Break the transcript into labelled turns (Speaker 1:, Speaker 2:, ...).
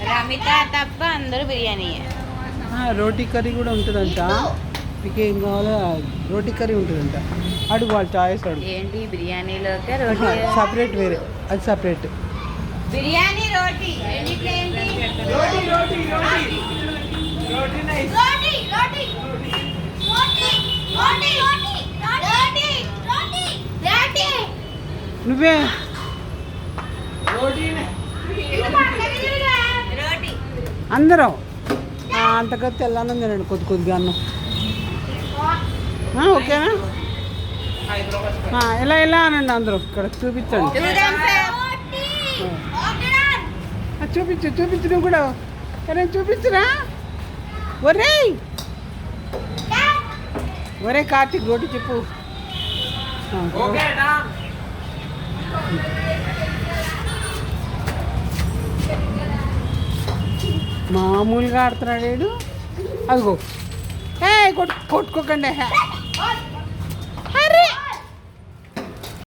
Speaker 1: రమిత తప్ప అందరూ బిర్యానీ.
Speaker 2: రోటీ కర్రీ కూడా ఉంటుందంట. మీకు ఏం కావాలో రోటీ కర్రీ ఉంటుందంట. అడుగు వాళ్ళ చాయిస్ అడుగు.
Speaker 1: ఏంటి బిర్యానీలోకి రోటీ
Speaker 2: సపరేట్ వేరే, అది సపరేట్.
Speaker 1: బిర్యానీ రోటీ రెండిట్లో ఏంటి?
Speaker 2: నువ్వే అందరం అంతగా తెల్లానం తినండి కొద్దిగా అన్నం. ఓకేనా? ఇలా అనండి అందరూ. ఇక్కడ చూపించండి. చూపించు నువ్వు కూడా. చూపించురా. ఒరే కార్తీక్ రోటీ చెప్పు. మామూలుగా ఆడుతున్నాడు. అదిగో కొట్టుకోకండి.